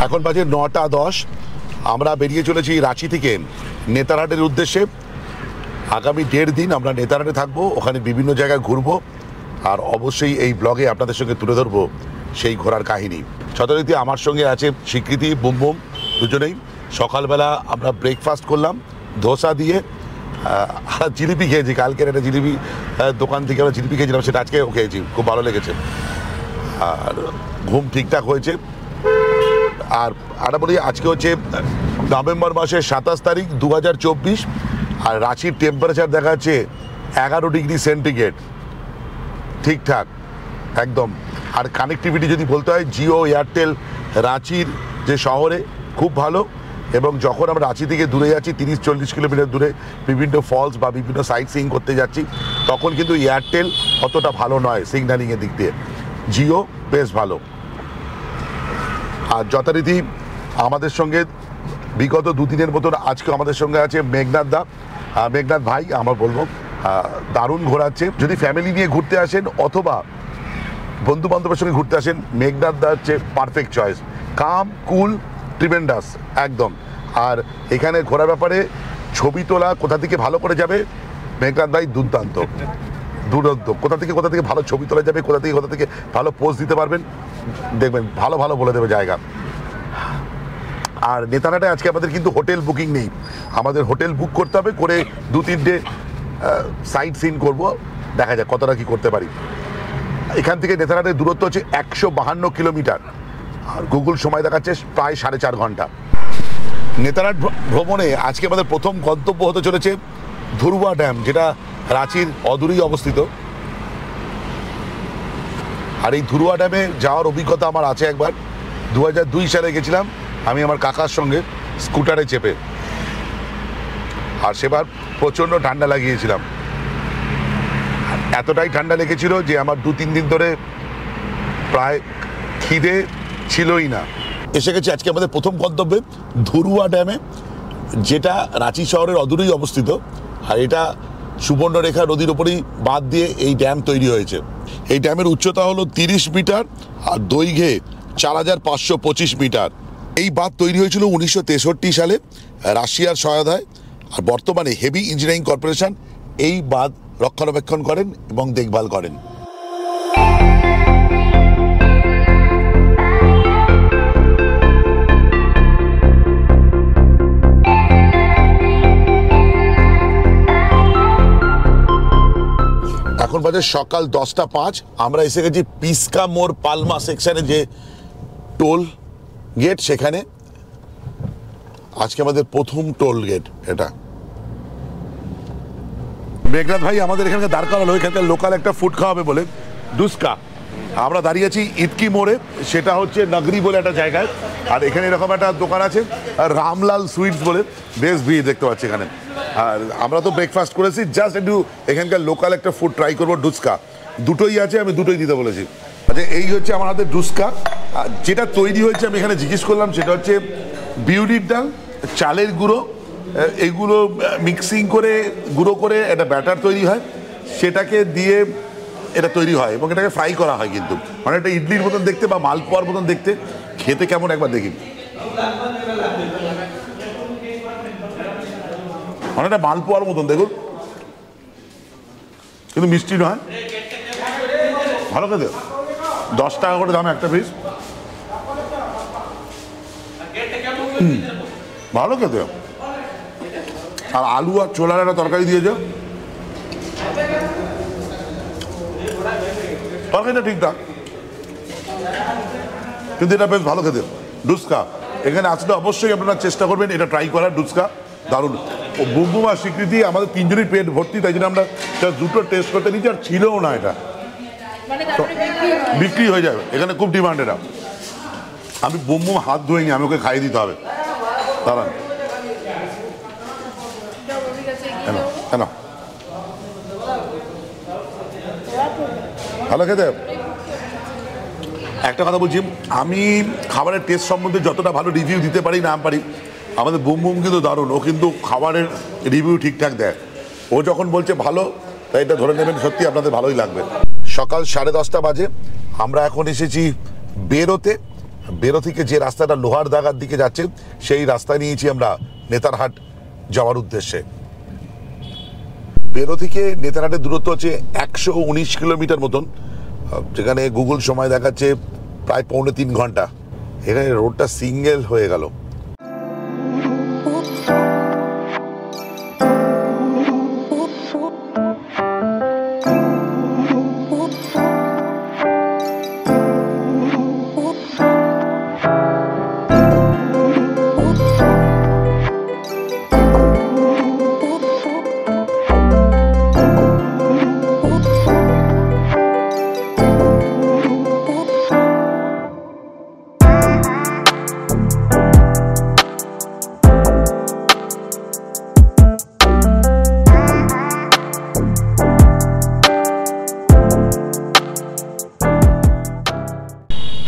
এখন বাজে 9:10। আমরা বেরিয়ে চলেছি রাঁচি থেকে নেতারহাটের উদ্দেশ্যে। আগামী 1.5 দিন আমরা নেতারহাটে থাকবো, ওখানে বিভিন্ন জায়গায় ঘুরবো, আর অবশ্যই এই ব্লগে আপনাদের সঙ্গে তুলে ধরবো সেই ঘোরার কাহিনী। যথারীতি আমার সঙ্গে আছে স্বীকৃতি, বুম বুম, দুজনেই। সকালবেলা আমরা ব্রেকফাস্ট করলাম ধোসা দিয়ে, আর জিলিপি খেয়েছি। কালকের একটা জিলিপি দোকান থেকে আমরা জিলিপি খেয়েছিলাম, সেটা আজকেও খেয়েছি, খুব ভালো লেগেছে। আর ঘুম ঠিকঠাক হয়েছে। আর একটা বলি, আজকে হচ্ছে নভেম্বর মাসের 27 তারিখ 2024, আর রাঁচির টেম্পারেচার দেখা যাচ্ছে 11 ডিগ্রি সেন্টিগ্রেড, ঠিকঠাক একদম। আর কানেক্টিভিটি যদি বলতে হয়, জিও এয়ারটেল রাঁচির যে শহরে খুব ভালো। এবং যখন আমরা রাঁচি থেকে দূরে যাচ্ছি 30-40 কিলোমিটার দূরে বিভিন্ন ফলস বা বিভিন্ন সাইট সিইং করতে যাচ্ছি, তখন কিন্তু এয়ারটেল অতটা ভালো নয় সিগন্যালিংয়ের দিক দিয়ে, জিও বেশ ভালো। আর যথারীতি আমাদের সঙ্গে বিগত 2 দিনের মতন আজকে আমাদের সঙ্গে আছে মেঘনাথ দা। মেঘনাথ ভাই আমার বলবো দারুণ ঘোরাচ্ছে। যদি ফ্যামিলি নিয়ে ঘুরতে আসেন অথবা বন্ধু বান্ধবের সঙ্গে ঘুরতে আসেন, মেঘনাথ দা হচ্ছে পারফেক্ট চয়েস। কাম, কুল, ট্রিমেন্ডাস একদম। আর এখানে ঘোরার ব্যাপারে ছবি তোলা কোথা থেকে ভালো করে যাবে, মেঘনাথ ভাই দুর্দান্ত, দুরন্ত। কোথা থেকে ভালো ছবি তোলা যাবে, কোথা থেকে ভালো পোজ দিতে পারবেন, দেখবেন ভালো ভালো বলে দেবে জায়গা। আর নেতারহাটে আজকে আমাদের কিন্তু হোটেল বুকিং নেই, আমাদের হোটেল বুক করতে হবে, করে 2-3টে সাইট সিন করবো, দেখা যাক কতটা কি করতে পারি। এখান থেকে নেতারহাটের দূরত্ব হচ্ছে 152 কিলোমিটার, আর গুগল সময় দেখাচ্ছে প্রায় 4.5 ঘন্টা। নেতারহাট ভ্রমণে আজকে আমাদের প্রথম গন্তব্য হতে চলেছে ধুরুয়া ড্যাম, যেটা রাঁচির অদূরেই অবস্থিত। আর এই ধুরুয়া ড্যামে যাওয়ার অভিজ্ঞতা আমার আছে। একবার 2002 সালে গেছিলাম আমি আমার কাকার সঙ্গে স্কুটারে চেপে, আর সেবার প্রচণ্ড ঠান্ডা লাগিয়েছিলাম। এতটাই ঠান্ডা লেগেছিল যে আমার 2-3 দিন ধরে প্রায় খিদে ছিলই না। এসে গেছি আজকে আমাদের প্রথম গন্তব্যে ধুরুয়া ড্যামে, যেটা রাঁচি শহরের অদূরেই অবস্থিত। আর এটা সুবর্ণরেখা নদীর ওপরেই বাঁধ দিয়ে এই ড্যাম তৈরি হয়েছে। এই ড্যামের উচ্চতা হলো 30 মিটার আর দৈর্ঘ্যে 4525 মিটার। এই বাঁধ তৈরি হয়েছিল 1963 সালে রাশিয়ার সহায়তায়। আর বর্তমানে হেভি ইঞ্জিনিয়ারিং কর্পোরেশন এই বাঁধ রক্ষণাবেক্ষণ করেন এবং দেখভাল করেন। এখন বাজে সকাল 10:05। আমরা এসে গেছি পিসকা মোড় পালমা সেকশনে, যে টোল গেট, সেখানে আজকে আমাদের প্রথম টোল গেট এটা। মেঘনাথ ভাই আমাদের এখানে দাঁড় করালো, এখানকার লোকাল একটা ফুড খাওয়াবে বলে, দুস্কা। আমরা দাঁড়িয়ে আছি ইটকি মোড়ে, সেটা হচ্ছে নগরী বলে একটা জায়গায়। আর এখানে এরকম একটা দোকান আছে রামলাল সুইটস বলে, বেশ ভিড় দেখতে পাচ্ছি এখানে। আর আমরা তো ব্রেকফাস্ট করেছি, জাস্ট একটু এখানকার লোকাল একটা ফুড ট্রাই করবো, ডুস্কা। দুটোই আছে, আমি দুটোই দিতে বলেছি। আচ্ছা, এই হচ্ছে আমার হাতে ডুস্কা। যেটা তৈরি হয়েছে আমি এখানে জিজ্ঞেস করলাম, সেটা হচ্ছে বিউলির ডাল, চালের গুঁড়ো, এইগুলো মিক্সিং করে গুঁড়ো করে একটা ব্যাটার তৈরি হয়, সেটাকে দিয়ে এটা তৈরি হয় এবং এটাকে ফ্রাই করা হয়। কিন্তু অনেকটা ইডলির মতন দেখতে বা মালপোয়ার মতন দেখতে, খেতে কেমন একবার দেখি। অনেকটা মালপোয়ার মতন দেখুন, কিন্তু মিষ্টি নয়, ভালো খেতে। 10 টাকা করে দাম একটা পিস, ভালো খেতে। আর আলু আর ছোলার একটা তরকারি দিয়েছে, তরকারিটা ঠিকঠাক, কিন্তু এটা বেশ ভালো খেতে। ডুস্কা এখানে আসলে অবশ্যই আপনারা চেষ্টা করবেন এটা ট্রাই করার। ডুস্কা দারুণ। বুম বুম আর স্বীকৃতি আমাদের 3 জনের পেট ভর্তি, তাই জন্য আমরা দুটো টেস্ট করতে নিচ্ছি। আর ছিলও না, এটা বিক্রি হয়ে যাবে, এখানে খুব ডিমান্ড এটা। আমি বুম বুম হাত ধুইনি, আমি ওকে খাইয়ে দিতে হবে। দাঁড়ান, কেন ভালো খেতে। একটা কথা বলছি, আমি খাবারের টেস্ট সম্বন্ধে যতটা ভালো রিভিউ দিতে পারি না পারি, আমাদের বুম বুম কিন্তু দারুণ। ও কিন্তু খাবারের রিভিউ ঠিকঠাক দেয়। ও যখন বলছে ভালো, তাই এটা ধরে নেবেন সত্যি আপনাদের ভালোই লাগবে। সকাল 10:30 বাজে। আমরা এখন এসেছি বেরোতে। বেরো থেকে যে রাস্তাটা লোহার দাগার দিকে যাচ্ছে সেই রাস্তা নিয়েছি আমরা নেতারহাট যাওয়ার উদ্দেশ্যে। বেরো থেকে নেতারহাটের দূরত্ব হচ্ছে 119 কিলোমিটার মতন, যেখানে গুগল সময় দেখাচ্ছে প্রায় 3.25 ঘন্টা। এখানে রোডটা সিঙ্গেল হয়ে গেল।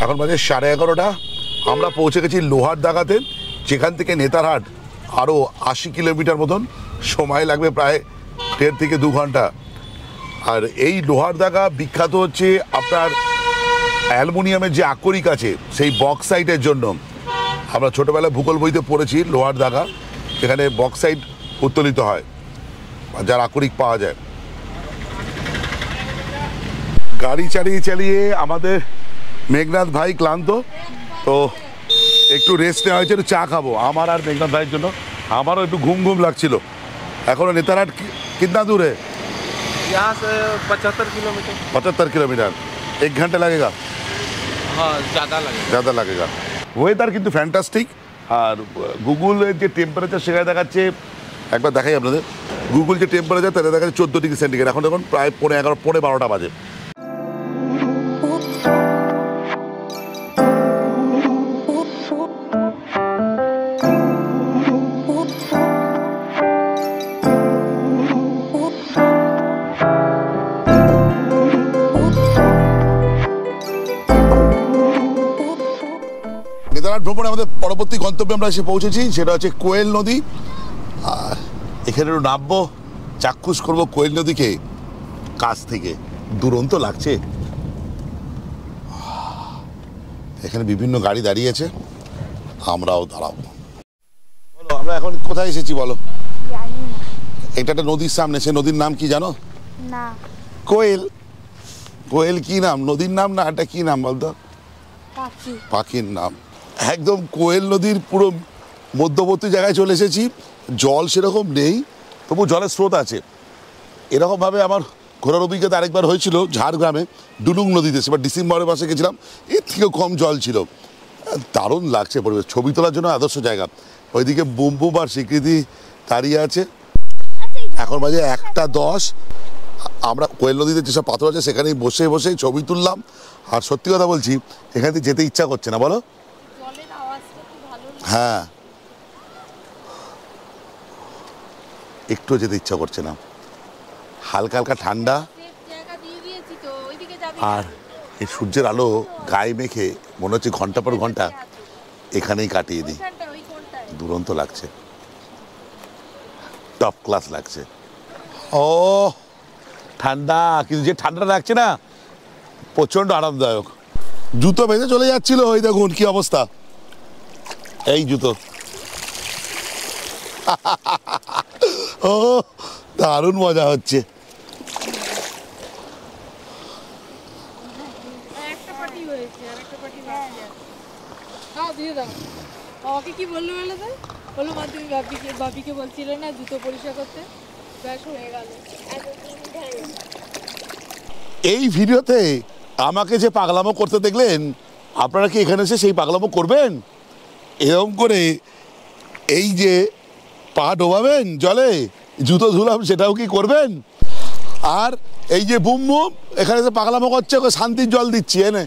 এখন বাজে 11:30। আমরা পৌঁছে গেছি লোহার দাগাতে, যেখান থেকে নেতারহাট আরও 80 কিলোমিটার মতন, সময় লাগবে প্রায় 1.5 থেকে 2 ঘন্টা। আর এই লোহার দাগা বিখ্যাত হচ্ছে আপনার অ্যালুমিনিয়ামের যে আকরিক আছে সেই বক্সাইটের জন্য। আমরা ছোটোবেলায় ভূগোল বইতে পড়েছি লোহার দাগা, এখানে বক্সাইট উত্তোলিত হয় যার আকরিক পাওয়া যায়। গাড়ি চালিয়ে চালিয়ে আমাদের মেঘনাথ ভাই ক্লান্ত, তো একটু রেস্ট নেওয়া হয়েছে, একটু চা খাবো আমার আর মেঘনাথ ভাইয়ের জন্য। আমারও একটু ঘুম ঘুম লাগছিল। এখনো নেতারহাট कितना दूर है? यहाँ से 75 किलोमीटर। 75 किलोमीटर। 1 घंटा लगेगा? हाँ, ज़्यादा लगेगा। ওয়েদার কিন্তু ফ্যান্টাস্টিক। আর গুগলের যে টেম্পারেচার সেখানে দেখাচ্ছে, একবার দেখাই আপনাদের, গুগল যে টেম্পারেচার তাতে দেখাচ্ছে 14 ডিগ্রি সেন্টিগ্রেড। এখন দেখুন প্রায় 11:30 12টা বাজে। নেতারহাট ভ্রমণে আমাদের পরবর্তী গন্তব্যে আমরা এসে পৌঁছেছি, সেটা হচ্ছে কোয়েল নদী। আর এখানে একটু নামবো, চাক্ষুষ করবো কোয়েল নদীকে কাছ থেকে। দুরন্ত লাগছে। এখানে বিভিন্ন গাড়ি দাঁড়িয়েছে, আমরাও দাঁড়াবো। বলো আমরা এখন কোথায় এসেছি বলো? এটা একটা নদীর সামনে, সে নদীর নাম কি জানো? না। কোয়েল। কোয়েল কি নাম? নদীর নাম না, এটা কি নাম বলতো? পাখির নাম। একদম কোয়েল নদীর পুরো মধ্যবর্তী জায়গায় চলে এসেছি। জল সেরকম নেই, তবু জলের স্রোত আছে। এরকমভাবে আমার ঘোরার অভিজ্ঞতা আরেকবার হয়েছিল ঝাড়গ্রামে ডুলুং নদীতে, সেবার ডিসেম্বরের মাসে গেছিলাম, এর থেকেও কম জল ছিল। দারুণ লাগছে পরিবেশ, ছবি তোলার জন্য আদর্শ জায়গা। ওইদিকে বুম বুম আর স্বীকৃতি দাঁড়িয়ে আছে। এখন বাজে 1:10। আমরা কোয়েল নদীতে যেসব পাথর আছে সেখানেই বসে বসেই ছবি তুললাম। আর সত্যি কথা বলছি, এখান থেকে যেতে ইচ্ছা করছে না, বলো? হ্যাঁ, একটু যেতে ইচ্ছা করছে না। হালকা হালকা ঠান্ডা, আর এই সূর্যের আলো গায়ে মেখে মনে হচ্ছে ঘন্টা পর ঘন্টা এখানেই কাটিয়ে দিই। দুরন্ত লাগছে, টপ ক্লাস লাগছে। ও ঠান্ডা, কিন্তু যে ঠান্ডা লাগছে না, প্রচণ্ড আরামদায়ক। জুতো বেঁধে চলে যাচ্ছিল, ওই দেখুন কি অবস্থা। এই জুতো ও দারুণ মজা হচ্ছে। কি বললো বলে তো? বললো মা তুমি বাপিকে বলছিলে না জুতো পরিষ্কার করতে, ব্যাস হয়ে গেল। এই ভিডিওতে আমাকে যে পাগলামো করতে দেখলেন, আপনারা কি এখানে এসে সেই পাগলামো করবেন? এরকম করে এই যে পা ডোবাবেন জলে, জুতো ধুলাম সেটাও কি করবেন? আর এই যে বুম বুম এখানে এসে পাগলামো করছে, ওকে শান্তির জল দিচ্ছি, এনে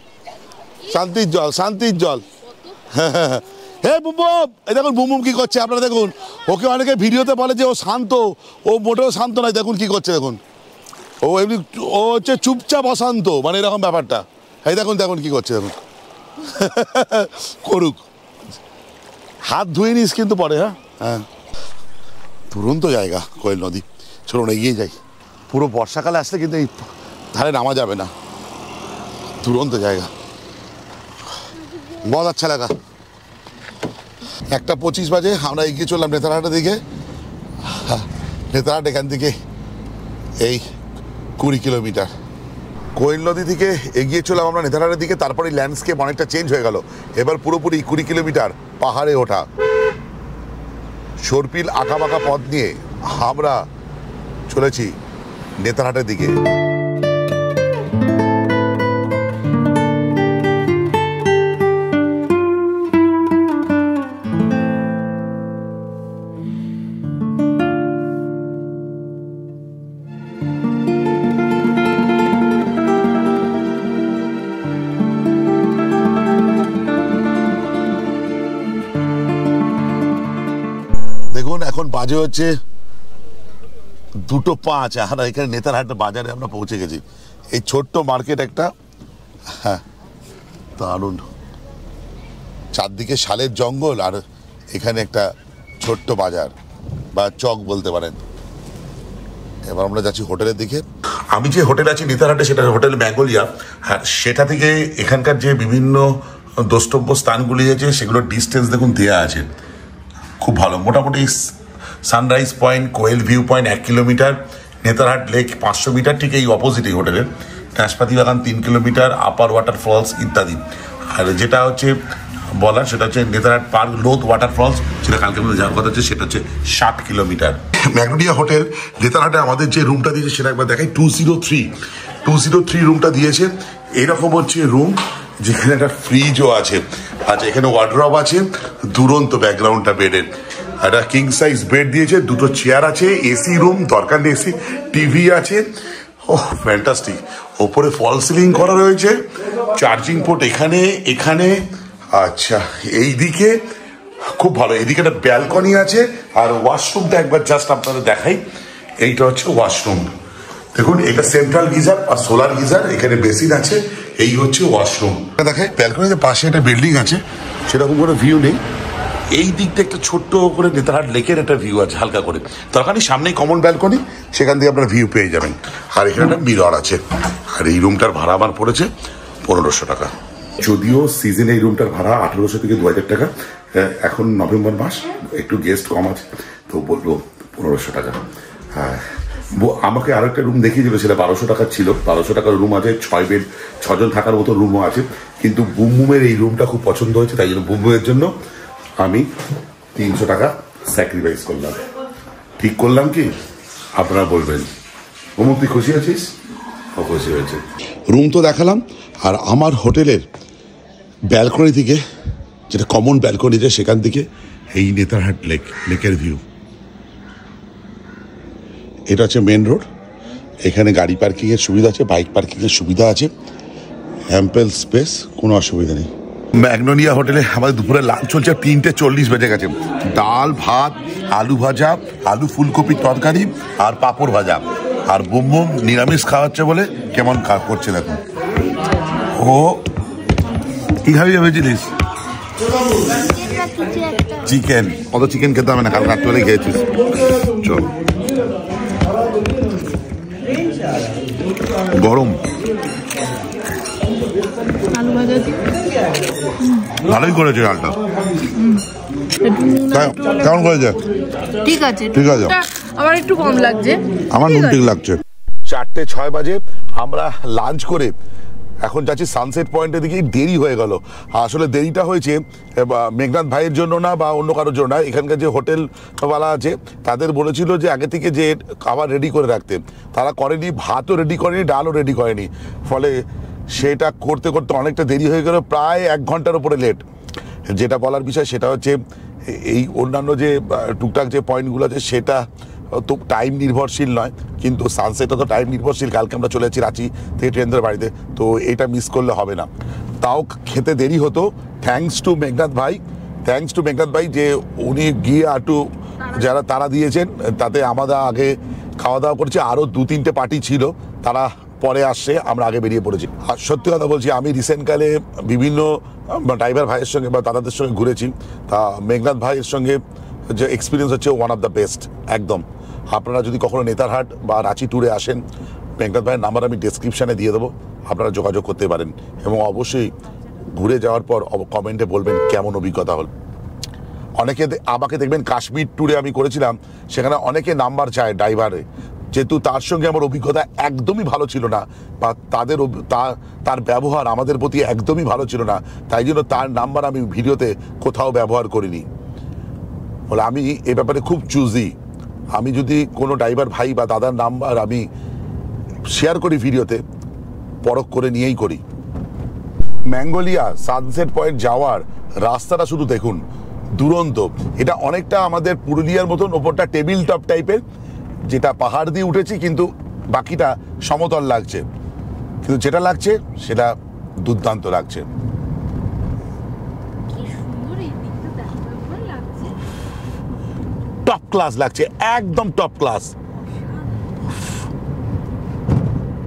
শান্তির জল, শান্তির জল। হে বুম বুম, এই দেখুন বুম বুম কি করছে আপনারা দেখুন। ওকে অনেকে ভিডিওতে বলে যে ও শান্ত, ও মোটেও শান্ত নয়। দেখুন কি করছে, দেখুন ও এমনি, ও হচ্ছে চুপচাপ অশান্ত, মানে এরকম ব্যাপারটা। এই দেখুন দেখুন কি করছে, দেখুন করুক, হাত ধুয়ে নিস কিন্তু পরে। হ্যাঁ হ্যাঁ, দুরন্ত জায়গা কোয়েল নদী। চলুন এগিয়ে যাই। পুরো বর্ষাকালে আসলে কিন্তু এই ধারে নামা যাবে না, দুরন্ত জায়গা। बहुत अच्छा लगा। 1:25 বাজে আমরা এগিয়ে চললাম নেতারহাটের দিকে। নেতারহাট এখান থেকে এই 20 কিলোমিটার। কোয়েল নদী থেকে এগিয়ে চললাম আমরা নেতারহাটের দিকে, তারপরে ল্যান্ডস্কেপ অনেকটা চেঞ্জ হয়ে গেল। এবার পুরোপুরি 20 কিলোমিটার পাহাড়ে ওঠা, সর্পিল আঁকাবাঁকা পথ নিয়ে আমরা চলেছি নেতারহাটের দিকে। দেখুন এখন বাজে হচ্ছে 2:05, আর এখানে নেতারহাট বাজারে আমরা পৌঁছে গেছি। এই ছোট্ট মার্কেট একটা, হ্যাঁ দারুণ, চারদিকে শালের জঙ্গল আর এখানে একটা ছোট্ট বাজার বা চক বলতে পারেন। এবার আমরা যাচ্ছি হোটেলের দিকে। আমি যে হোটেল আছি নেতারহাটে সেটা হোটেল ম্যাঙ্গোলিয়া। হ্যাঁ, সেটা থেকে এখানকার যে বিভিন্ন দ্রষ্টব্য স্থানগুলি আছে সেগুলোর ডিস্টেন্স দেখুন দেওয়া আছে, খুব ভালো। মোটামুটি sunrise point, Koel view point 1 kilometre, Netarhat lake 500 metre, ঠিক এই অপোজিটই হোটেলের। নাশপাতি বাগান 3 কিলোমিটার, আপার ওয়াটার ফলস ইত্যাদি। আর যেটা হচ্ছে বলার সেটা হচ্ছে Netarhat park Lodh water false, সেটা কালকে আমাদের যাওয়ার কথা হচ্ছে, সেটা হচ্ছে 60 কিলোমিটার। ম্যাগনোলিয়া হোটেল নেতারহাটে আমাদের যে রুমটা দিয়েছে সেটা একবার দেখাই। 203 রুমটা দিয়েছে। এইরকম হচ্ছে রুম, যেখানে একটা ফ্রিজও আছে। আচ্ছা, এখানে ওয়ার্ড্রব আছে, দুরন্ত ব্যাকগ্রাউন্ডটা বেডের। একটা কিং সাইজ বেড দিয়েছে, 2টো চেয়ার আছে, এসি রুম, দরকার নেই এসি, টিভি আছে। ওহ ফ্যান্টাস্টিক। ওপরে ফল সিলিং করা রয়েছে, চার্জিং পোর্ট এখানে। আচ্ছা, এইদিকে খুব ভালো, এইদিকে একটা ব্যালকনি আছে। আর ওয়াশরুমটা একবার জাস্ট আপনাদের দেখাই। এইটা হচ্ছে ওয়াশরুম, দেখুন এটা সেন্ট্রাল গিজার আর সোলার গিজার, এখানে বেসিন আছে। এই হচ্ছে ওয়াশরুম। দেখাই ব্যালকনিতে পাশে একটা বিল্ডিং আছে, সেরকম কোনো ভিউ নেই। এই দিকটা একটা ছোট্ট করে নেতারহাট লেকের একটা ভিউ আছে হালকা করে। তখনই সামনেই কমন ব্যালকনি, সেখান থেকে আপনার ভিউ পেয়ে যাবেন। আর এখানে একটা মিরর আছে। আর এই রুমটার ভাড়া আমার পড়েছে 1500 টাকা। যদিও সিজনে এই রুমটার ভাড়া 1800 থেকে 2000 টাকা। এখন নভেম্বর মাস, একটু গেস্ট কম আছে, তো বলবো 1500 টাকা। হ্যাঁ, আমাকে আরো একটা রুম দেখিয়েছিল, সেটা 1200 টাকা ছিল। 1200 টাকার রুম আছে, 6 বেড, 6 জন থাকার মতো রুমও আছে। কিন্তু বুমবুমের এই রুমটা খুব পছন্দ হয়েছে, তাই জন্য বুমবুমের জন্য আমি 300 টাকা স্যাক্রিফাইস করলাম। ঠিক করলাম কি আপনারা বলবেন। বুমু, তুই খুশি আছিস? খুশি হয়েছে। রুম তো দেখালাম, আর আমার হোটেলের ব্যালকনি থেকে, যেটা কমন ব্যালকনিতে, সেখান থেকে এই নেতারহাট লেকের ভিউ। এটা হচ্ছে মেন রোড, এখানে গাড়ি পার্কিংয়ের সুবিধা আছে, বাইক পার্কিংয়ের সুবিধা আছে, অ্যাম্পেল স্পেস, কোনো অসুবিধা নেই। ম্যাগনোলিয়া হোটেলে আমাদের দুপুরে লাঞ্চ চলছে, 3:40 বেজে গেছে। ডাল, ভাত, আলু ভাজা, আলু ফুলকপির তরকারি আর পাঁপড় ভাজা। আর বুমবুম নিরামিষ খাওয়াচ্ছে বলে কেমন করছে দেখুন। ও কি খাবি ভেবেছিলিস? চিকেন। অত চিকেন খেতে হবে না, কাল রাত্রে খেয়েছিস। চল, গরম আলু ভাজা ভালোই করেছে ডালটা। কেমন করেছে? ঠিক আছে, ঠিক আছে। আমার একটু কম লাগছে, আমার নুন ঠিক লাগছে। 4:06 বাজে আমরা লাঞ্চ করে এখন যাচ্ছি সানসেট পয়েন্টের দিকে। দেরি হয়ে গেল। আসলে দেরিটা হয়েছে মেঘনাথ ভাইয়ের জন্য না, বা অন্য কারোর জন্য না। এখানকার যে হোটেলওয়ালা আছে তাদের বলেছিল যে আগে থেকে যে খাবার রেডি করে রাখতে, তারা করেনি। ভাতও রেডি করেনি, ডালও রেডি করেনি। ফলে সেটা করতে করতে অনেকটা দেরি হয়ে গেল, প্রায় 1 ঘন্টার উপরে লেট। যেটা বলার বিষয় সেটা হচ্ছে এই অন্যান্য যে টুকটাক যে পয়েন্টগুলো আছে সেটা তো টাইম নির্ভরশীল নয়, কিন্তু সানসেটটা তো টাইম নির্ভরশীল। কালকে আমরা চলে যাচ্ছি রাঁচি থেকে ট্রেনদের বাড়িতে, তো এটা মিস করলে হবে না। তাও খেতে দেরি হতো। থ্যাঙ্কস টু মেঘনাথ ভাই যে উনি গিয়ে একটু যারা তারা দিয়েছেন, তাতে আমাদের আগে খাওয়া দাওয়া করেছে। আরও 2-3টে পার্টি ছিল, তারা পরে আসছে, আমরা আগে বেরিয়ে পড়েছি। আর সত্যি কথা বলছি, আমি রিসেন্টকালে বিভিন্ন ড্রাইভার ভাইয়ের সঙ্গে বা দাদাদের সঙ্গে ঘুরেছি, তা মেঘনাথ ভাইয়ের সঙ্গে যে এক্সপিরিয়েন্স হচ্ছে ওয়ান অফ দ্য বেস্ট একদম। আপনারা যদি কখনো নেতারহাট বা রাঁচি ট্যুরে আসেন, মেঘনাথ ভাইয়ের নাম্বার আমি ডেসক্রিপশানে দিয়ে দেবো, আপনারা যোগাযোগ করতে পারেন। এবং অবশ্যই ঘুরে যাওয়ার পর কমেন্টে বলবেন কেমন অভিজ্ঞতা হল। অনেকে আমাকে দেখবেন কাশ্মীর ট্যুরে আমি করেছিলাম, সেখানে অনেকে নাম্বার চায় ড্রাইভারে, যেহেতু তার সঙ্গে আমার অভিজ্ঞতা একদমই ভালো ছিল না, বা তার ব্যবহার আমাদের প্রতি একদমই ভালো ছিল না, তাই জন্য তার নাম্বার আমি ভিডিওতে কোথাও ব্যবহার করিনি। বলে আমি এ ব্যাপারে খুব চুজি, আমি যদি কোনো ড্রাইভার ভাই বা দাদার নাম্বার আমি শেয়ার করি ভিডিওতে, পরখ করে নিয়েই করি। ম্যাঙ্গোলিয়া সানসেট পয়েন্ট যাওয়ার রাস্তাটা শুধু দেখুন, দুরন্ত। এটা অনেকটা আমাদের পুরুলিয়ার মতন, ওপরটা টেবিল টপ টাইপের, যেটা পাহাড় দিয়ে উঠেছি কিন্তু বাকিটা সমতল লাগছে, কিন্তু যেটা লাগছে সেটা দুর্দান্ত লাগছে। টপ ক্লাস লাগছে, একদম টপ ক্লাস,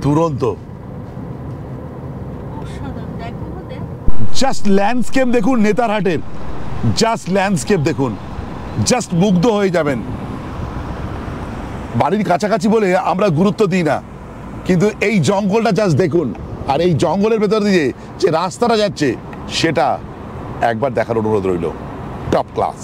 দুরন্ত। জাস্ট ল্যান্ডস্কেপ দেখুন নেতারহাটের, জাস্ট ল্যান্ডস্কেপ দেখুন, জাস্ট মুগ্ধ হয়ে যাবেন। বাড়ির কাছাকাছি বলে আমরা গুরুত্ব দিই না, কিন্তু এই জঙ্গলটা জাস্ট দেখুন, আর এই জঙ্গলের ভেতর দিয়ে যে রাস্তাটা যাচ্ছে সেটা একবার দেখার অনুরোধ রইল। Top class.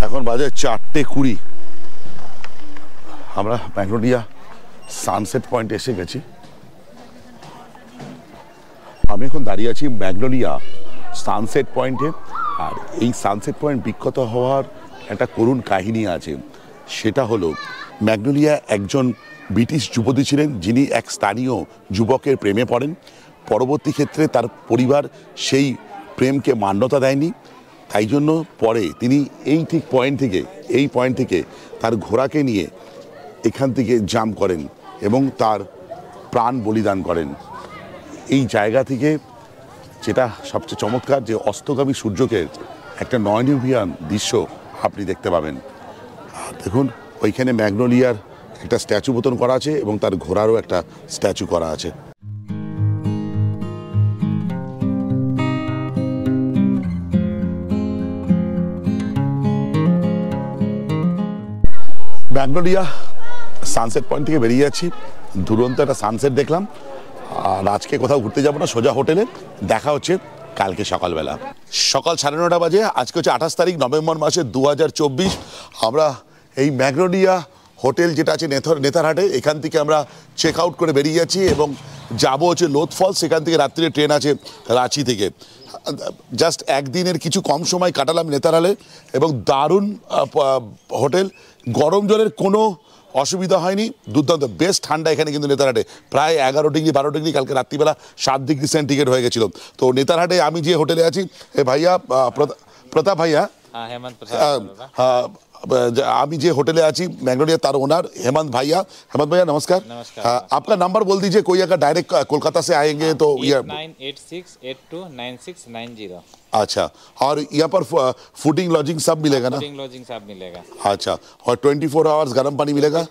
এখন বাজে 4:20, আমরা ম্যাগনোলিয়া সানসেট পয়েন্টে এসে গেছি। আমি এখন দাঁড়িয়ে আছি ম্যাগনোলিয়া সানসেট পয়েন্টে, আর এই সানসেট পয়েন্ট বিখ্যাত হওয়ার একটা করুণ কাহিনী আছে। সেটা হলো, ম্যাগনোলিয়া একজন ব্রিটিশ যুবতী ছিলেন, যিনি এক স্থানীয় যুবকের প্রেমে পড়েন। পরবর্তী ক্ষেত্রে তার পরিবার সেই প্রেমকে মান্যতা দেয়নি, তাই জন্য পরে তিনি এই পয়েন্ট থেকে তার ঘোড়াকে নিয়ে এখান থেকে জাম্প করেন এবং তার প্রাণ বলিদান করেন। এই জায়গা থেকে যেটা সবচেয়ে চমৎকার, যে অস্তগামী সূর্যকে একটা নয়নভিয়ান দৃশ্য আপনি দেখতে পাবেন। আর দেখুন ওইখানে ম্যাগনোলিয়ার একটা স্ট্যাচু মতন করা আছে এবং তার ঘোড়ারও একটা স্ট্যাচু করা আছে। ম্যাগনোলিয়া সানসেট পয়েন্ট থেকে বেরিয়ে যাচ্ছি, দুরন্ত একটা সানসেট দেখলাম। আর আজকে কোথাও ঘুরতে যাবো না, সোজা হোটেলে দেখা হচ্ছে কালকে সকালবেলা। সকাল 9:30 বাজে। আজকে হচ্ছে 28 তারিখ নভেম্বর মাসের 2024। আমরা এই ম্যাগনোলিয়া হোটেল যেটা আছে নেতারহাটে, এখান থেকে আমরা চেক আউট করে বেরিয়ে যাচ্ছি এবং যাবো হচ্ছে লোথ ফলস। সেখান থেকে রাত্রিরে ট্রেন আছে রাঁচি থেকে। জাস্ট একদিনের কিছু কম সময় কাটালাম নেতারহাটে এবং দারুণ হোটেল। গরম জলের কোনো অসুবিধা হয়নি, দুর্দান্ত, বেশ ঠান্ডা এখানে কিন্তু নেতারহাটে। প্রায় 11 ডিগ্রি 12 ডিগ্রি, কালকে রাত্রিবেলা 7 ডিগ্রি সেন্টিগ্রেড হয়ে গেছিলো। তো নেতারহাটে আমি যে হোটেলে আছি, ভাইয়া প্রতাপ ভাইয়া, हेमंत আমি যে হোটেলে আছি मैंगलोरिया, तार ओनर हेमंत भैया। हेमंत भैया नमस्कार। नमस्कार। आपका नंबर बोल दीजिए, कोई अगर डायरेक्ट कोलकाता से आएंगे तो ये 8986829690। अच्छा, और यहाँ पर फूडिंग लॉजिंग सब मिलेगा ना? फूडिंग लॉजिंग सब मिलेगा। अच्छा, और 24 आवर्स गर्म पानी मिलेगा?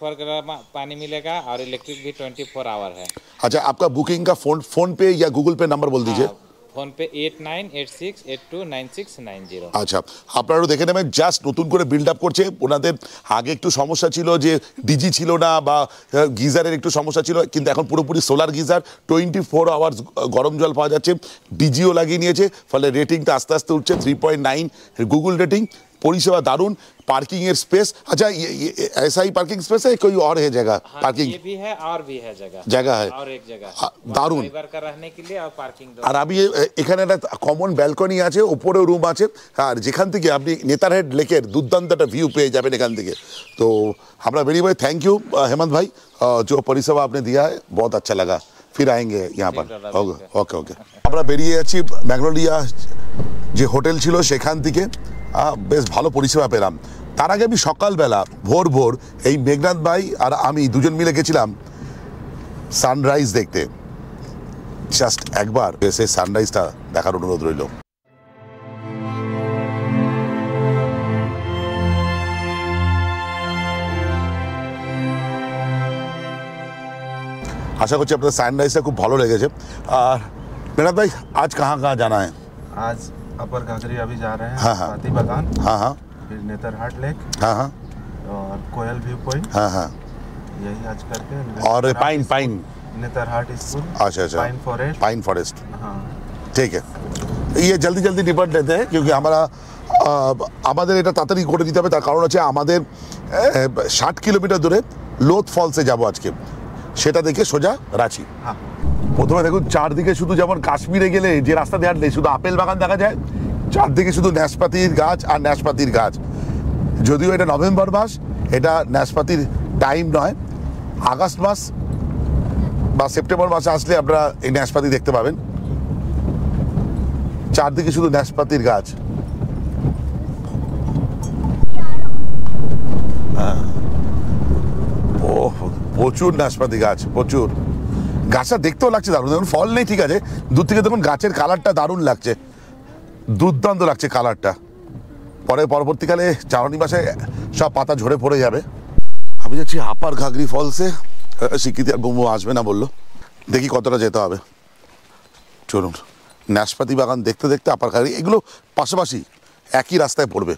पानी मिलेगा और इलेक्ट्रिक भी 24 आवर है। अच्छा, आपका बुकिंग का फोन पे या गूगल पे नंबर बोल दीजिए। Phone pay 8986829690। আচ্ছা, আপনারা দেখে নেবেন, জাস্ট নতুন করে বিল্ড আপ করছে। ওনাদের আগে একটু সমস্যা ছিল যে ডিজি ছিল না বা গিজারের একটু সমস্যা ছিল, কিন্তু এখন পুরোপুরি সোলার গিজার, 24 আওয়ার্স গরম জল পাওয়া যাচ্ছে, ডিজিও লাগিয়ে নিয়েছে, ফলে রেটিংটা আস্তে আস্তে উঠছে 3.9 গুগল রেটিং। পরিষেবা দারুণ, पार्किंग स्पेस। अच्छा, ये ऐसा ही पार्किंग स्पेस है, कोई और है जगह? हाँ, पार्किंग ये भी है और भी है जगह है और एक जगह दारुण। ड्राइवर का रहने के लिए और पार्किंग। আর আমি এখানে একটা কমন ব্যালকনি আছে, উপরেও রুম আছে, আর যেখান থেকে আপনি নেতারহাট লেকের দুর্দান্ত একটা ভিউ পেয়ে যাবেন এখান থেকে। তো আমরা বেরিয়ে ভাই, थैंक यू हेमंत भाई, जो परिसेवा आपने दिया है बहुत अच्छा लगा, फिर आएंगे यहाँ पर। Okay okay. আমরা বেরিয়ে যাচ্ছি ম্যাগনোলিয়া যে হোটেল ছিল সেখান থেকে। বেশ ভালো পরিষেবা পেলাম। তার আগে আমি সকালবেলা ভোর এই মেঘনাথ ভাই আর আমি দুজন মিলে গেছিলাম সানরাইজ দেখতে। জাস্ট একবার এসে সানরাইজটা দেখার অনুরোধ রইল। আর আশা করছি আপনাদের সানরাইজটা খুব ভালো লেগেছে। আর মেহনাত ভাই, আজ কাহা কাহা জানা है? आज अपर घाघरी अभी जा रहे हैं, हाँ, हाँ। स्वाति बागान, हाँ हाँ फिर नेतरहाट लेक हाँ हाँ और कोयल व्यू पॉइंट, हाँ हाँ यही आज करके। और पाइन पाइन नेतरहाट स्कूल, अच्छा अच्छा पाइन फॉरेस्ट, पाइन फॉरेस्ट, हाँ। ঠিক আছে। ये जल्दी जल्दी निपट लेते हैं क्योंकि हमारा আমাদের এটা তাড়াতাড়ি করে দিতে হবে। তার কারণ হচ্ছে আমাদের 60 কিলোমিটার দূরে লোথ ফলসে যাব আজকে, সেটা দেখে সোজা রাঁচি। हाँ। প্রথমে দেখুন চারদিকে শুধু যেমন কাশ্মীরে গেলে যে রাস্তা দিয়ে হাঁটলে শুধু আপেল বাগান দেখা যায়, চারদিকে শুধু ন্যাশপাতির গাছ আর ন্যাশপাতির গাছ। যদিও এটা নভেম্বর মাস, এটা ন্যাশপাতির টাইম নয়। আগস্ট মাস বা সেপ্টেম্বর মাসে আসলে আপনারা এই ন্যাশপাতি দেখতে পাবেন। চারদিকে শুধু ন্যাশপাতির গাছ। ও প্রচুর নাশপাতি গাছ, প্রচুর। গাছটা দেখতেও লাগছে দারুণ। দেখুন ফল নেই ঠিক আছে, দূর থেকে দেখুন গাছের কালারটা দারুণ লাগছে, দুর্দান্ত লাগছে কালারটা। পরে পরবর্তীকালে চারণী মাসে সব পাতা ঝরে পড়ে যাবে। আমি যাচ্ছি আপার ঘাগরি ফলসে। স্বীকৃতি আর বুমু আসবে না বললো, দেখি কতটা যেতে হবে। চলুন, নাশপাতি বাগান দেখতে দেখতে আপার ঘাগরি, এগুলো পাশাপাশি একই রাস্তায় পড়বে,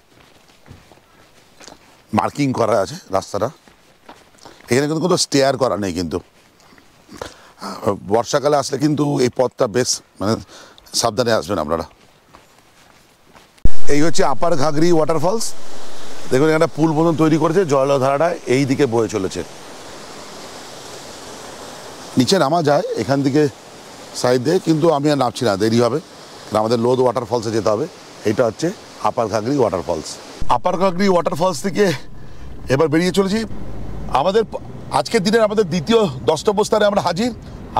মার্কিং করা আছে রাস্তাটা। এখানে কিন্তু কোনো স্টেয়ার করা নেই, কিন্তু বর্ষাকালে আসলে কিন্তু এই পথটা বেশ মানে সাবধানে আসবেন আপনারা। এই হচ্ছে আপার ঘাগরি ওয়াটারফলস। দেখুন এখানে পুল মতন তৈরি করেছে, জলধারাটা এই দিকে বয়ে চলেছে। নিচে নামা যায় এখান থেকে সাইড দিয়ে, কিন্তু আমি আর নামছি না, দেরি হবে, কারণ আমাদের লোধ ওয়াটারফলসে যেতে হবে। এইটা হচ্ছে আপার ঘাগরি ওয়াটারফলস। আপার ঘাগরি ওয়াটারফলস থেকে এবার বেরিয়ে চলেছি। আমাদের আজকের দিনের আমাদের দ্বিতীয় গন্তব্যস্থানে আমরা হাজির।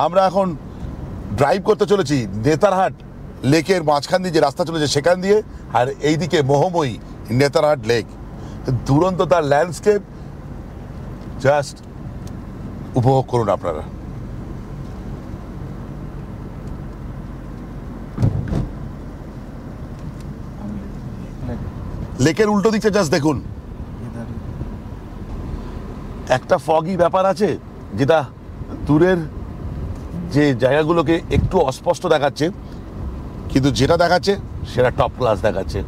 আমরা এখন ড্রাইভ করতে চলেছি নেতারহাট লেকের মাঝখান দিয়ে যে রাস্তা চলেছে সেখান দিয়ে, আর এইদিকে মোহময়ী নেতারহাট লেক। দুরন্ত তার ল্যান্ডস্কেপ জাস্ট উপভোগ করুন আপনারা। লেকের উল্টো দিকটা জাস্ট দেখুন, इधर একটা ফগি ব্যাপার আছে যেটা দূরের যে জায়গাগুলোকে একটু অস্পষ্ট দেখাচ্ছে, কিন্তু যেটা দেখাচ্ছে সেটা টপ ক্লাস দেখাচ্ছে।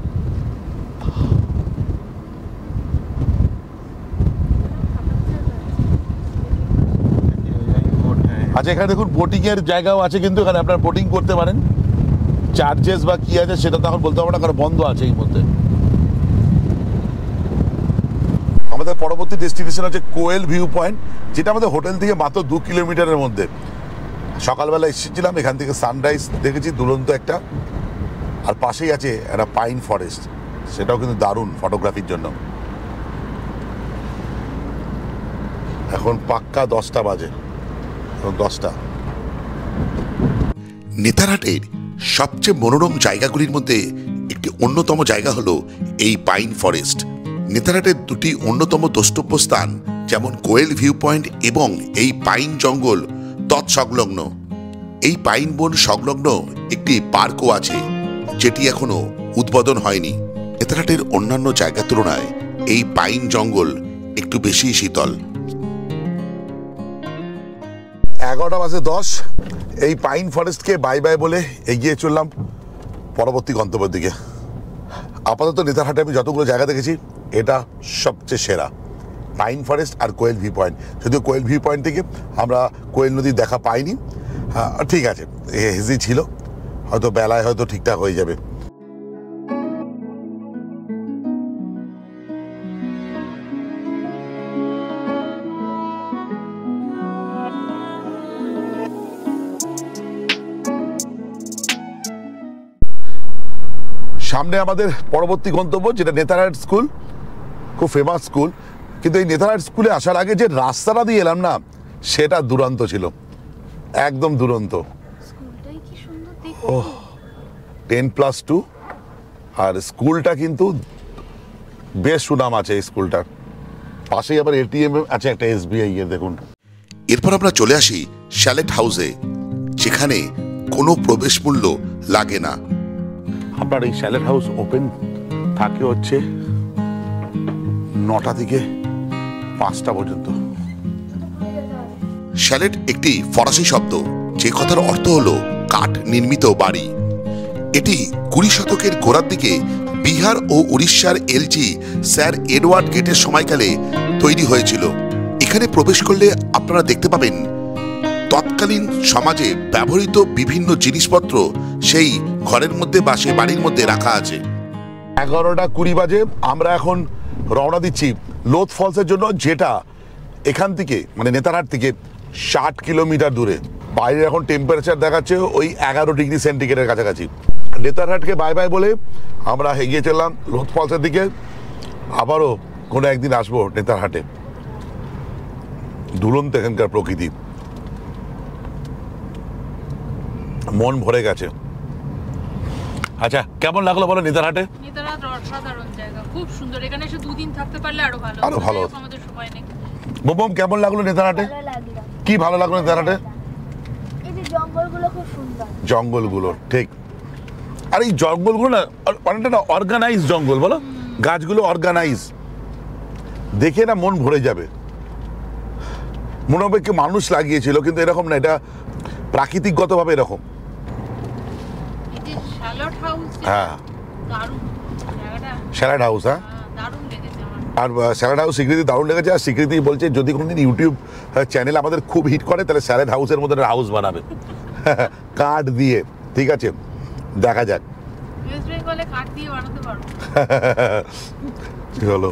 यही बोट है। আচ্ছা এখানে দেখুন বোটিং এর জায়গাও আছে, কিন্তু এখানে আপনারা বোটিং করতে পারেন। চার্জেস বা কি আছে সেটা তো এখন বলতে পারবো না, কারণ বন্ধ আছে এই মধ্যে। আমাদের পরবর্তী ডেস্টিনেশন হচ্ছে কোয়েল ভিউ পয়েন্ট, যেটা আমাদের হোটেল থেকে মাত্র 2 কিলোমিটারের মধ্যে। সকালবেলা এসেছিলাম, এখান থেকে সানরাইজ দেখেছি দুরন্ত একটা, আর পাশেই আছে একটা পাইন ফরেস্ট, সেটাও কিন্তু দারুণ ফটোগ্রাফির জন্য। এখন পাক্কা 10টা বাজে, 10টা। নেতারহাটের সবচেয়ে মনোরম জায়গাগুলির মধ্যে একটি অন্যতম জায়গা হলো এই পাইন ফরেস্ট। নেতারহাটের দুটি অন্যতম দ্রষ্টব্য স্থান যেমন কোয়েল ভিউ পয়েন্ট এবং এই পাইন জঙ্গল তৎসংলগ্ন। এই পাইন বন সংলগ্ন একটি পার্কও আছে, যেটি এখনো উদ্বোধন হয়নি। নেতারহাটের অন্যান্য জায়গার তুলনায় এই পাইন জঙ্গল একটু বেশি শীতল। 11:10 এই পাইন ফরেস্টকে বাই বাই বলে এগিয়ে চললাম পরবর্তী গন্তব্যের দিকে। আপাতত নেতারহাটে আমি যতগুলো জায়গা দেখেছি এটা সবচেয়ে সেরা, পাইন ফরেস্ট আর কোয়েল ভিউ পয়েন্ট। যদিও কোয়েল ভিউ পয়েন্ট থেকে আমরা কোয়েল নদীর দেখা পাইনি, ঠিক আছে, হেজি ছিল, হয়তো বেলায় হয়তো ঠিকঠাক হয়ে যাবে। সামনে আমাদের পরবর্তী গন্তব্য, যেটা নেতারহাট স্কুল, খুব ফেমাস স্কুল। কিন্তু এই নেতারহাট স্কুলে আসার আগে যে রাস্তাটা দিয়ে এলাম না, সেটা দুরন্ত ছিল, একদম দুরন্ত। স্কুলটাই কি সুন্দর দেখতে। 10+2, আর স্কুলটা কিন্তু বেশ সুনাম আছে এই স্কুলটার। পাশেই আবার এটিএম আছে একটা, SBI এর দেখুন। এরপর আমরা চলে আসি শ্যালেট হাউসে, যেখানে কোনো প্রবেশ মূল্য লাগে না। আপনার এই স্যালেট হাউস ওপেন থাকে হচ্ছে 9টা থেকে 5টা পর্যন্ত। শ্যালেট একটি ফরাসি শব্দ, যে কথার অর্থ হলো কাঠ নির্মিত বাড়ি। এটি 20 শতকের গোড়ার দিকে বিহার ও উড়িষ্যার এলজি স্যার এডওয়ার্ড গেটের সময়কালে তৈরি হয়েছিল। এখানে প্রবেশ করলে আপনারা দেখতে পাবেন তৎকালীন সমাজে ব্যবহৃত বিভিন্ন জিনিসপত্র সেই ঘরের মধ্যে বা সেই বাড়ির মধ্যে রাখা আছে। 11:20 বাজে আমরা এখন রওনা দিচ্ছি লোথ ফলসের জন্য, যেটা এখান থেকে মানে নেতারহাট থেকে 60 কিলোমিটার দূরে। বাইরে এখন টেম্পারেচার দেখাচ্ছে ওই 11 ডিগ্রি সেন্টিগ্রেডের কাছাকাছি। নেতারহাটকে বাই বাই বলে আমরা এগিয়ে চললাম লোথ ফলসের দিকে। আবারও কোনো একদিন আসবো নেতারহাটে। দুরন্ত এখানকার প্রকৃতি, মন ভরে গেছে। আচ্ছা, কেমন লাগলো বলো নেতারহাটে? নেতারহাট অসাধারণ জায়গা, খুব সুন্দর। এখানে এসে 2 দিন থাকতে পারলে আরো ভালো। আরো ভালো। আমাদের সময় নেই। বোম কেমন লাগলো নেতারহাটে? ভালো লাগলো। কি ভালো লাগলো নেতারহাটে? এই যে জঙ্গলগুলো খুব সুন্দর। জঙ্গলগুলো ঠিক, আর এই জঙ্গলগুলো না অনেকটা না অর্গানাইজ জঙ্গল, বলো গাছগুলো অর্গানাইজ, দেখে না মন ভরে যাবে। মনে হবে কি মানুষ লাগিয়েছিল, কিন্তু এরকম না, এটা প্রাকৃতিকগতভাবে এরকম। এই যে শ্যালট হাউস, হ্যাঁ, দারুণ জায়গাটা। স্যালাড হাউস, হ্যাঁ। দারুণ লেগেছে আমার। আর স্যালাড হাউস স্বীকৃতি দারুণ লেগেছে। আর স্বীকৃতি বলছে যদি কোনোদিন ইউটিউব চ্যানেল আমাদের খুব হিট করে তাহলে স্যালাড হাউসের মধ্যে হাউস বানাবে কাঠ দিয়ে। ঠিক আছে, দেখা যাক। ওয়েস্ট বেঙ্গলে কাঠ দিয়ে বানাতে পারবো। হলো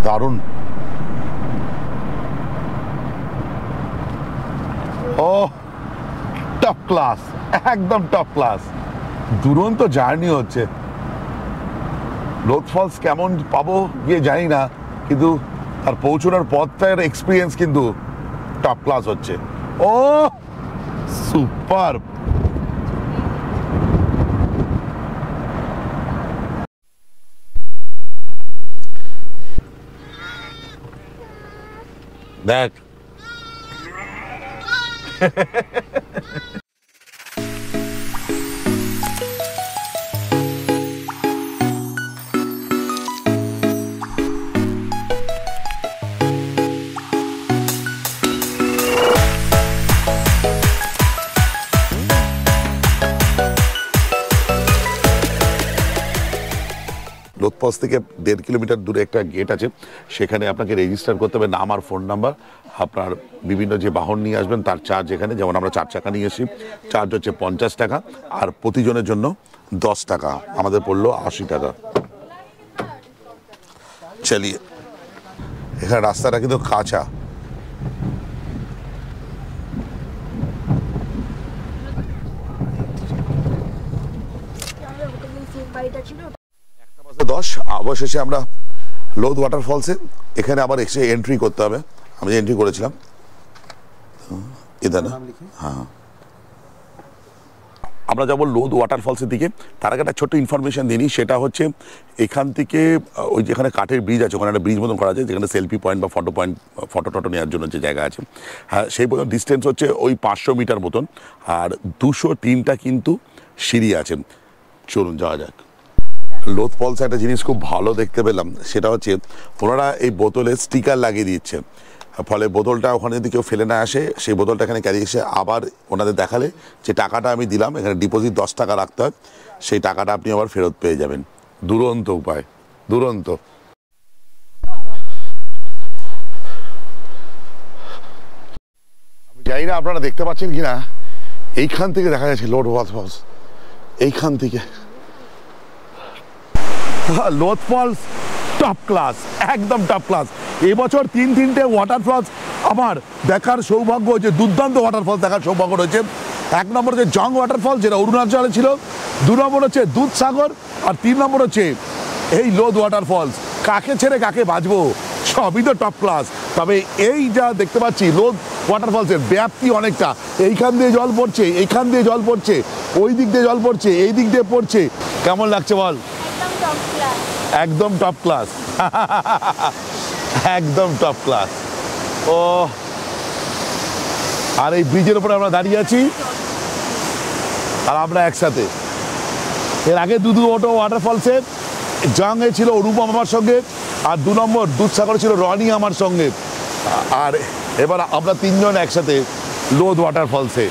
দারুণ। ও টপ ক্লাস, একদম টপ ক্লাস। দুরন্ত জার্নি হচ্ছে। লোথ ফলস কেমন পাবো গিয়ে জানি না, কিন্তু আর পৌঁছানোর পথটার এক্সপিরিয়েন্স কিন্তু টপ ক্লাস হচ্ছে। ও সুপার। দেখ লোথ ফলস থেকে 1.5 কিলোমিটার দূরে একটা গেট আছে, সেখানে আপনাকে রেজিস্টার করতে হবে, নাম আর ফোন নাম্বার। আপনার বিভিন্ন যে বাহন নিয়ে আসবেন তার চার্জ এখানে, যেমন আমরা 4 চাকা নিয়ে এসেছি, চার্জ হচ্ছে 50 টাকা, আর প্রতিজনের জন্য 10 টাকা, আমাদের পড়লো 80 টাকা। চালিয়ে এখানে রাস্তাটা কিন্তু কাঁচা। বাড়িটা ছিল 10 অবশেষে আমরা লোথ ওয়াটারফলসে। এখানে আবার এসে এন্ট্রি করতে হবে, আমি যে এন্ট্রি করেছিলাম এটা না। হ্যাঁ, আমরা যাবো লোথ ওয়াটারফলসের দিকে। তার আগে একটা ছোট্ট ইনফরমেশন দিই, সেটা হচ্ছে এখান থেকে ওই যেখানে কাঠের ব্রিজ আছে, ওখানে একটা ব্রিজ মতন করা আছে, যেখানে সেলফি পয়েন্ট বা ফটো টটো নেওয়ার জন্য যে জায়গা আছে, হ্যাঁ সেই পর্যন্ত ডিস্টেন্স হচ্ছে ওই 500 মিটার মতন, আর 203টা কিন্তু সিঁড়ি আছে। চলুন যাওয়া যাক। লোথ ফলসে একটা জিনিস খুব ভালো দেখতে পেলাম, সেটা হচ্ছে ওনারা এই বোতলে স্টিকার লাগিয়ে দিচ্ছে, ফলে বোতলটা ওখানে যদি কেউ ফেলে না আসে, সেই বোতলটা এখানে ক্যারি এসে আবার ওনাদের দেখালে যে টাকাটা আমি দিলাম, এখানে ডিপোজিট 10 টাকা রাখতে হয়, সেই টাকাটা আপনি আবার ফেরত পেয়ে যাবেন। দুরন্ত উপায়, দুরন্ত। আমি জানি না আপনারা দেখতে পাচ্ছেন কিনা, এইখান থেকে দেখা যাচ্ছে লোথ ফলস, এইখান থেকে লোথ ফলস টপ ক্লাস, একদম টপ ক্লাস। এবছর 3-3টে ওয়াটারফলস আমার দেখার সৌভাগ্য হয়েছে, দুর্দান্ত ওয়াটারফলস দেখার সৌভাগ্য রয়েছে। 1 নম্বর হচ্ছে জং ওয়াটারফল, যেটা অরুণাচলে ছিল, 2 নম্বর হচ্ছে দুধসাগর, আর 3 নম্বর হচ্ছে এই লোথ ওয়াটারফলস। কাকে ছেড়ে কাকে বাঁচবো, সবই তো টপ ক্লাস। তবে এই যা দেখতে পাচ্ছি লোদ ওয়াটারফলসের ব্যাপ্তি অনেকটা, এইখান দিয়ে জল পড়ছে, এইখান দিয়ে জল পড়ছে, ওই দিক দিয়ে জল পড়ছে, এই দিক দিয়ে পড়ছে। কেমন লাগছে বল? একদম টপ ক্লাস। একদম টপ ক্লাস, একদম টপ ক্লাস। ও আর এই ব্রিজের উপরে আমরা দাঁড়িয়ে আছি আর আমরা একসাথে। এর আগে দুধু ওটো ওয়াটারফলসে জাঙ্গে ছিল অরূপম আমার সঙ্গে, আর 2 নম্বর দুধসাগরে ছিল রনি আমার সঙ্গে, আর এবার আমরা 3 জন একসাথে লোদ ওয়াটারফলসে।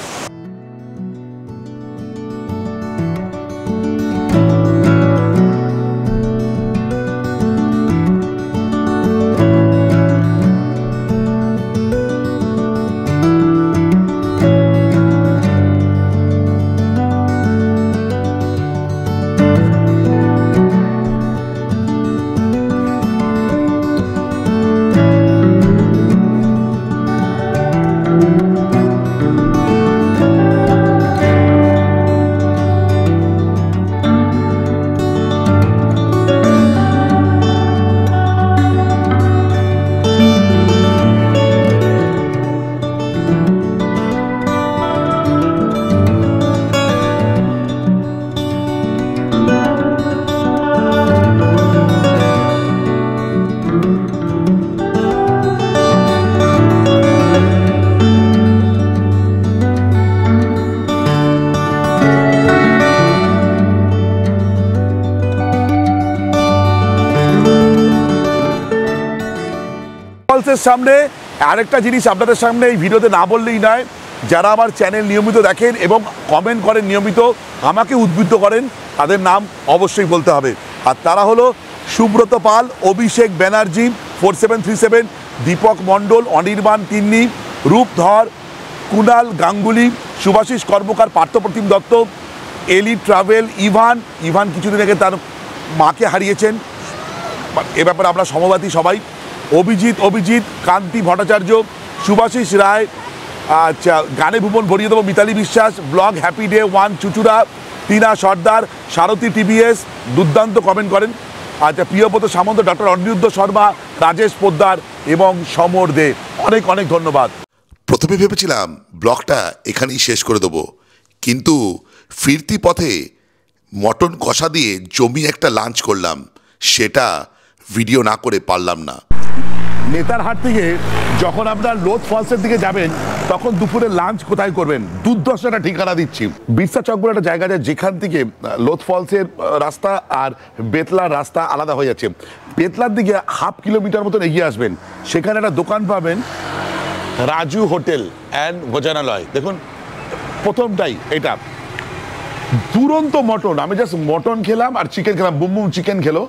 সামনে আরেকটা জিনিস আপনাদের সামনে এই ভিডিওতে না বললেই নয়, যারা আমার চ্যানেল নিয়মিত দেখেন এবং কমেন্ট করেন নিয়মিত, আমাকে উদ্বুদ্ধ করেন, তাদের নাম অবশ্যই বলতে হবে। আর তারা হলো সুব্রত পাল, অভিষেক ব্যানার্জি 4737, দীপক মণ্ডল, অনির্বাণ তিন্নি, রূপ ধর, কুণাল গাঙ্গুলি, সুভাষিস কর্মকার, পার্থপ্রতিম দত্ত, এলি ট্রাভেল, ইভান কিছুদিন আগে তার মাকে হারিয়েছেন, এ ব্যাপারে আমরা সমবাদী সবাই, অভিজিৎ, কান্তি ভট্টাচার্য, সুভাষিস রায়, আচ্ছা গানে ভুবন ভরিয়ে দেবো, Mitali Biswas, blog happy day 1, Chuchura, Tina Sardar, Sarathi TVS দুর্দান্ত কমেন্ট করেন, আচ্ছা প্রিয়ব্রত সামন্ত, ডক্টর অনিরুদ্ধ শর্মা, রাজেশ পোদ্দার এবং সমর দে, অনেক অনেক ধন্যবাদ। প্রথমে ভেবেছিলাম ব্লগটা এখানেই শেষ করে দেবো, কিন্তু ফিরতি পথে মটন কষা দিয়ে জমি একটা লাঞ্চ করলাম, সেটা ভিডিও না করে পারলাম না। নেতারহাট থেকে যখন আপনার লোদ ফলসের দিকে যাবেন তখন দুপুরে লাঞ্চ কোথায় করবেন, দুর্ধর্ষ একটা ঠিকানা দিচ্ছি। বিরসা চক বলে একটা জায়গা যায় যেখান থেকে লোদ ফলসের রাস্তা আর বেতলার রাস্তা আলাদা হয়ে যাচ্ছে। বেতলার দিকে 1/2 কিলোমিটার মতন এগিয়ে আসবেন, সেখানে একটা দোকান পাবেন, রাজু হোটেল অ্যান্ড ভোজনালয়। দেখুন প্রথমটাই এটা, দুরন্ত মটন। আমি জাস্ট মটন খেলাম আর চিকেন খেলাম, বুম বুম চিকেন খেলো,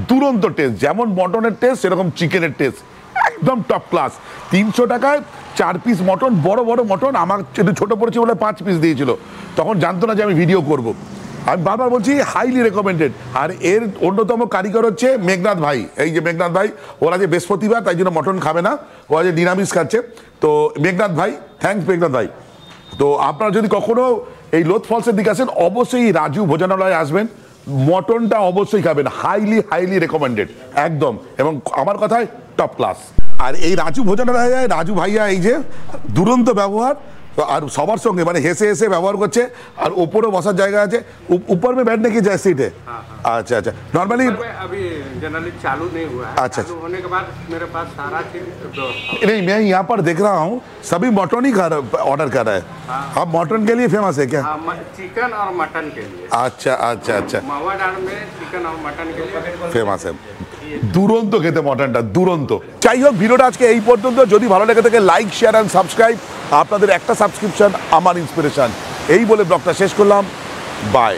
দুরন্ত টেস্ট, যেমন মটনের টেস্ট সেরকম চিকেনের টেস্ট, একদম টপ ক্লাস। 300 টাকায় 4 পিস মটন, বড় বড় মটন। আমার একটু ছোটো পড়েছে বলে 5 পিস দিয়েছিল, তখন জানতো না যে আমি ভিডিও করব। আমি বারবার বলছি হাইলি রেকমেন্ডেড। আর এর অন্যতম কারিগর হচ্ছে মেঘনাথ ভাই, এই যে মেঘনাথ ভাই, ওরা যে বৃহস্পতিবার তাই জন্য মটন খাবে না, ওরা যে নিরামিষ খাচ্ছে। তো মেঘনাথ ভাই, থ্যাংকস মেঘনাথ ভাই। তো আপনারা যদি কখনো এই লোদ ফলসের দিকে আসেন অবশ্যই রাজু ভোজনালয়ে আসবেন, মটনটা অবশ্যই খাবেন, হাইলি রেকমেন্ডেড একদম, এবং আমার কথায় টপ ক্লাস। আর এই রাজু ভোজনালয়ে রাজু ভাইয়া এই যে দুরন্ত ব্যবহার, আর সবার সঙ্গে মানে হেসে হেসে ব্যবহার করছে, আর ওপরে বসার জায়গা আছে, উপর में बैठने की जैसे सीट है। अच्छा अच्छा, नॉर्मली अभी जनरली चालू नहीं हुआ है। अच्छा, चालू होने के बाद मेरे पास सारा चीज नहीं, मैं यहाँ पर देख रहा हूँ सभी मटन ही ऑर्डर कर रहा है। आप मटन के लिए फेमस है क्या? चिकन और मटन के लिए। अच्छा अच्छा अच्छा, मावा डाल में चिकन और मटन के लिए ফেমাস দুরন্ত খেতে মটনটা, দুরন্ত। যাই হোক, ভিডিওটা আজকে এই পর্যন্ত। যদি ভালো লেগে থাকে লাইক, শেয়ার অ্যান্ড সাবস্ক্রাইব। আপনাদের একটা সাবস্ক্রিপশন আমার ইন্সপিরেশন। এই বলে ব্লগটা শেষ করলাম, বাই।